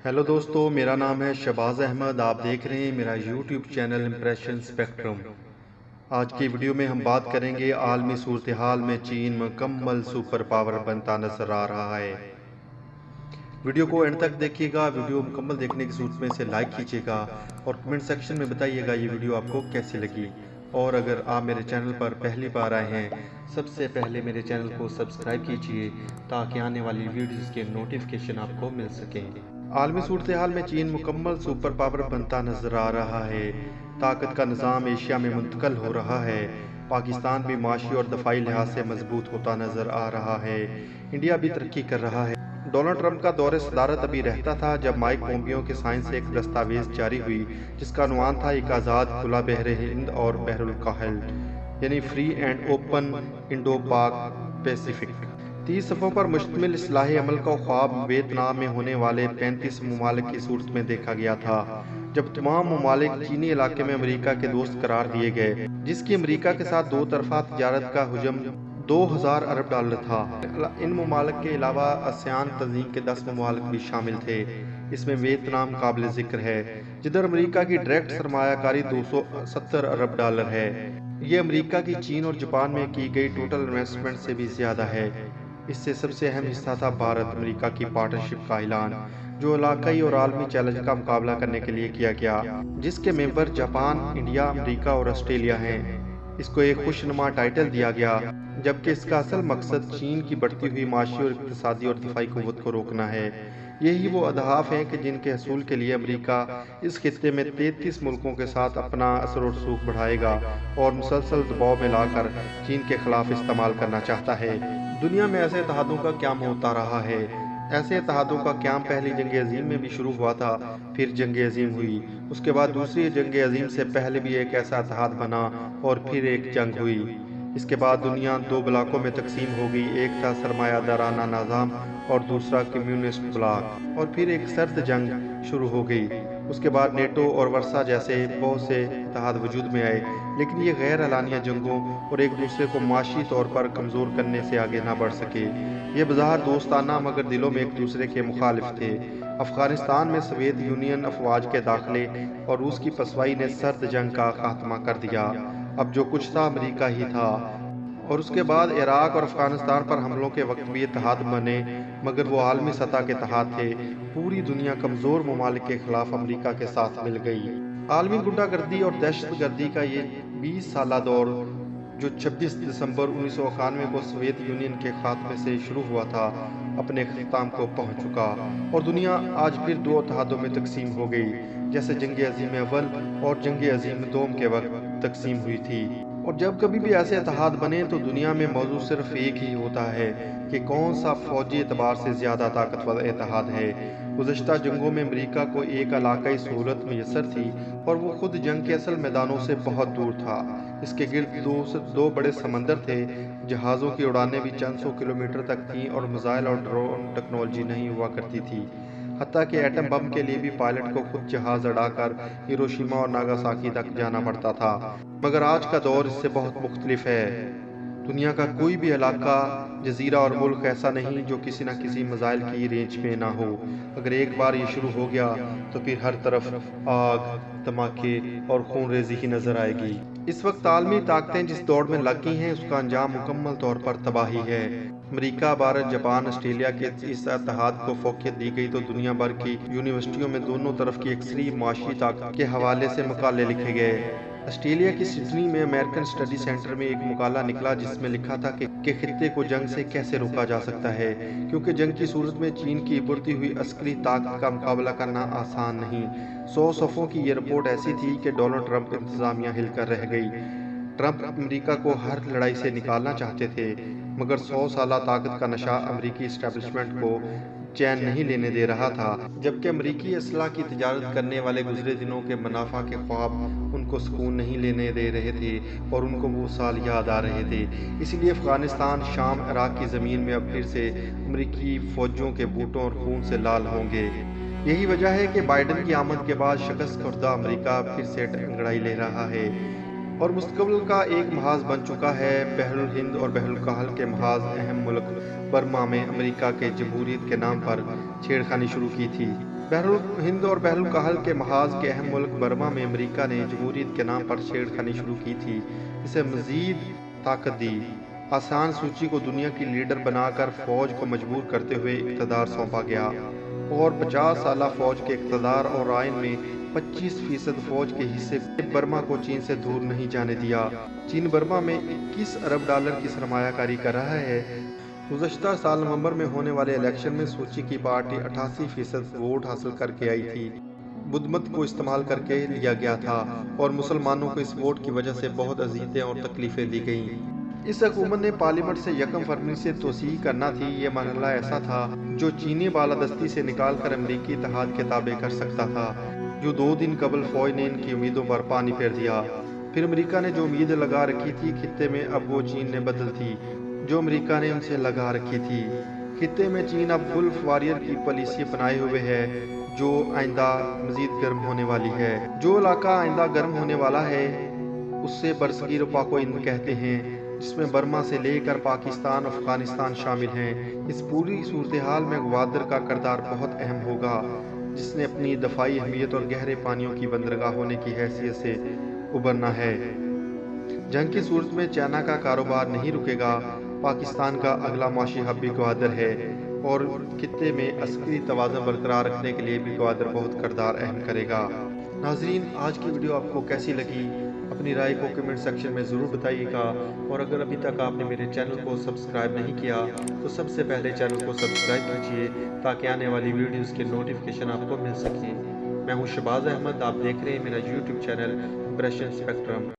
Hello दोस्तों, मेरा नाम है शहबाज अहमद। आप देख रहे हैं मेरा यूट्यूब चैनल इम्प्रेशन स्पेक्ट्रम। आज की वीडियो में हम बात करेंगे आलमी सूरत हाल में चीन मुकम्मल सुपर पावर बनता नजर आ रहा है। वीडियो को एंड तक देखिएगा। वीडियो मुकम्मल देखने की सूरत में इसे लाइक कीजिएगा और कमेंट सेक्शन में बताइएगा ये वीडियो आपको कैसी लगी। और अगर आप मेरे चैनल पर पहली बार आए हैं, सबसे पहले मेरे चैनल को सब्सक्राइब कीजिए ताकि आने वाली वीडियोस के नोटिफिकेशन आपको मिल सकें। आलमी सूरत हाल में चीन मुकम्मल सुपर पावर बनता नजर आ रहा है। ताकत का निज़ाम एशिया में मुंतकिल हो रहा है। पाकिस्तान भी माशी और दफाई लिहाज से मजबूत होता नजर आ रहा है। इंडिया भी तरक्की कर रहा है। डोनाल्ड ट्रंप का दौरे सदारत अभी रहता था जब माइक पोम्पियो के साइन से एक दस्तावेज जारी हुई जिसका अनुमान था एक आज़ाद खुला बहर हिंद और बहरुल काहिल, यानी फ्री एंड ओपन इंडो पाक पैसिफिक। 30 सफ़ों पर मुश्तमिल इस्लाही अमल का ख्वाब वियतनाम में होने वाले 35 ममालिक की सूरत में देखा गया था, जब तमाम ममालिक चीनी इलाके में अमेरिका के दोस्त करार दिए गए, जिसकी अमेरिका के साथ दो तरफा तजारत का हुजम 2000 अरब डॉलर था। इन ममालिक के अलावा आसियान तंजीम के 10 ममालिक भी शामिल थे। इसमें वियतनाम काबिल जिक्र है, जिधर अमेरिका की डायरेक्ट सरमायाकारी 270 अरब डॉलर है। ये अमेरिका की चीन और जापान में की गई टोटल इन्वेस्टमेंट से भी ज्यादा है। इससे सबसे अहम हिस्सा था भारत अमेरिका की पार्टनरशिप का ऐलान, जो इलाकाई और आलमी चैलेंज का मुकाबला करने के लिए किया गया, जिसके मेंबर जापान, इंडिया, अमेरिका और ऑस्ट्रेलिया हैं। इसको एक खुशनुमा टाइटल दिया गया, जबकि इसका असल मकसद चीन की बढ़ती हुई माशी और इक़्तिसादी और दिफाई क़ुव्वत को रोकना है। यही वो अहदाफ हैं कि जिनके हसूल के लिए अमेरिका इस खित्ते में 33 मुल्कों के साथ अपना असर और रसूख बढ़ाएगा और मुसलसल दबाव में लाकर चीन के खिलाफ इस्तेमाल करना चाहता है। दुनिया में ऐसे इत्तेहादों का क़याम होता रहा है। ऐसे इत्तेहादों का क़याम पहली जंग अज़ीम में भी शुरू हुआ था, फिर जंग अज़ीम हुई, उसके बाद दूसरी जंग अज़ीम से पहले भी एक ऐसा इत्तेहाद बना और फिर एक जंग हुई। इसके बाद दुनिया दो ब्लॉकों में तकसीम हो गई, एक था सरमायादाराना निज़ाम और दूसरा कम्युनिस्ट ब्लॉक, और फिर एक सर्द जंग शुरू हो गई। उसके बाद नेटो और वर्सा जैसे बहुत से इत्तेहाद वजूद में आए, लेकिन ये गैर एलानिया जंगों और एक दूसरे को माशी तौर पर कमज़ोर करने से आगे ना बढ़ सके। ये बज़ाहिर दोस्ताना मगर दिलों में एक दूसरे के मुखालिफ थे। अफगानिस्तान में सोवियत यूनियन अफवाज के दाखिले और रूस की पसवाई ने सर्द जंग का खात्मा कर दिया। अब जो कुछ था अमेरिका ही था। और उसके बाद इराक और अफगानिस्तान पर हमलों के वक्त भी इत्तेहाद बने, मगर वो आलमी सतह के इत्तेहाद थे। पूरी दुनिया कमज़ोर ममालिक के खिलाफ अमेरिका के साथ मिल गई। आलमी गुंडागर्दी और दहशतगर्दी का ये 20 साला दौर, जो 26 दिसंबर 1991 को सोवियत यूनियन के खात्मे से शुरू हुआ था, अपने अख्ताम को पहुंच चुका और दुनिया आज फिर दो इत्तेहादों में तकसीम हो गई, जैसे जंग अज़ीम अव्वल और जंग अज़ीम दोम के वक्त तकसीम हुई थी। और जब कभी भी ऐसे इत्तेहाद बने तो दुनिया में मौजूद सिर्फ एक ही होता है कि कौन सा फौजी एतबार से ज़्यादा ताकतवर इत्तेहाद है। गुज़श्ता जंगों में अमेरिका को एक इलाकाई सहूलत मैसर थी और वो खुद जंग के असल मैदानों से बहुत दूर था। इसके गिर्द दो बड़े समंदर थे, जहाज़ों की उड़ानें भी चंद सौ किलोमीटर तक थीं और मिसाइल और ड्रोन टेक्नोलॉजी नहीं हुआ करती थी। हत्ता कि एटम बम के लिए भी पायलट को खुद जहाज उड़ाकर हिरोशिमा और नागासाकी तक जाना पड़ता था। मगर आज का दौर इससे बहुत मुख्तलिफ है। दुनिया का कोई भी इलाका, जजीरा और मुल्क ऐसा नहीं जो किसी न किसी मिसाइल की रेंज में ना हो। अगर एक बार ये शुरू हो गया तो फिर हर तरफ आग, धमाके और खून रेजी ही नजर आएगी। इस वक्त आलमी ताकतें जिस दौड़ में लग गई हैं, उसका अंजाम मुकम्मल तौर पर तबाही है। अमेरिका, भारत, जापान, ऑस्ट्रेलिया के इस इत्तेहाद को फोकियत दी गई तो दुनिया भर की यूनिवर्सिटियों में दोनों तरफ की एक्सरी माशी ताकत के हवाले से मकाले लिखे गए। ऑस्ट्रेलिया की सिडनी में अमेरिकन स्टडी सेंटर में एक मुकाला निकला जिसमें लिखा था कि खित्ते को जंग से कैसे रोका जा सकता है, क्योंकि जंग की सूरत में चीन की बढ़ती हुई अस्करी ताकत का मुकाबला करना आसान नहीं। 100 सफ़ों की ये रिपोर्ट ऐसी थी कि डोनाल्ड ट्रंप इंतजामिया हिलकर रह गई। ट्रंप अमेरिका को हर लड़ाई से निकालना चाहते थे, मगर 100 साला ताकत का नशा अमेरिकी इस्टेब्लिशमेंट को चैन नहीं लेने दे रहा था, जबकि अमेरिकी असला की तिजारत करने वाले गुजरे दिनों के मुनाफा के ख्वाब उनको सुकून नहीं लेने दे रहे थे और उनको वो साल याद आ रहे थे। इसलिए अफगानिस्तान, शाम, इराक की ज़मीन में अब फिर से अमेरिकी फ़ौजों के बूटों और खून से लाल होंगे। यही वजह है कि बाइडन की आमद के बाद शिकस्त खुर्दा अमेरिका फिर से अंगड़ाई ले रहा है। اور مستقبل کا ایک محاذ بن چکا ہے۔ بحر الہند اور بحر الکاہل کے محاذ اہم ملک برما میں امریکہ کے جمہوریت کے نام پر چھیڑخانی شروع کی تھی۔ بحر الہند اور بحر الکاہل کے محاذ کے اہم ملک برما میں امریکہ نے جمہوریت کے نام پر چھیڑخانی شروع کی تھی، اسے مزید طاقت دی۔ آسان سوچی کو دنیا کی لیڈر بنا کر فوج کو مجبور کرتے ہوئے اقتدار سونپا گیا، اور 50 سالہ فوج کے اقتدار اور آئین میں 25% فوج کے حصے برما کو چین سے دور نہیں جانے دیا۔ چین برما میں 21 ارب ڈالر کی سرمایہ کاری کر رہا ہے۔ گزشتہ سال نومبر میں ہونے والے الیکشن میں سوچی کی پارٹی 88% ووٹ حاصل کر کے آئی تھی۔ بدھ مت کو استعمال کر کے لیا گیا تھا، اور مسلمانوں کو اس ووٹ کی وجہ سے بہت اذیتیں اور تکلیفیں دی گئیں۔ اس حکومت نے پارلیمنٹ سے 1 فروری سے توسیع کرنا تھی۔ یہ مرحلہ ایسا تھا جو چینی بالادستی سے نکال کر امریکی اتحاد کے تابع کر سکتا تھا، جو 2 دن قبل فوج نے ان کی امیدوں پر پانی پھیر دیا۔ پھر امریکہ نے جو امید لگا رکھی تھی خطے میں، اب وہ چین نے بدل دی جو امریکہ نے ان سے لگا رکھی تھی۔ خطے میں چین اب گلف واریر کی پالیسی اپنائے ہوئے ہے، جو آئندہ مزید گرم ہونے والی ہے۔ جو علاقہ آئندہ گرم ہونے والا ہے اسے برصغیر پاک و ہند کہتے ہیں، جس میں برما سے لے کر پاکستان اور افغانستان شامل ہیں۔ اس پوری صورتحال میں گوادر کا کردار بہت اہم ہوگا، جس نے اپنی دفاعی اہمیت اور گہرے پانیوں کی بندرگاہ ہونے کی حیثیت سے ابھرنا ہے۔ جنگ کی صورت میں چائنا کا کاروبار نہیں رکے گا۔ پاکستان کا اگلا معاشی ہب بھی گوادر ہے، اور خطے میں عسکری توازن برقرار رکھنے کے لیے بھی گوادر بہت کردار اہم کرے گا۔ ناظرین، آج کی ویڈیو آپ کو کیسی لگی؟ اپنی رائے کو کمنٹ سیکشن میں ضرور بتائیے گا، اور اگر ابھی تک آپ نے میرے چینل کو سبسکرائب نہیں کیا تو سب سے پہلے چینل کو سبسکرائب کیجیے، تاکہ آنے والی ویڈیوز کے نوٹیفیکیشن آپ کو مل سکیں۔ میں ہوں شہباز احمد، آپ دیکھ رہے ہیں میرا یوٹیوب چینل امپریشن اسپیکٹرم۔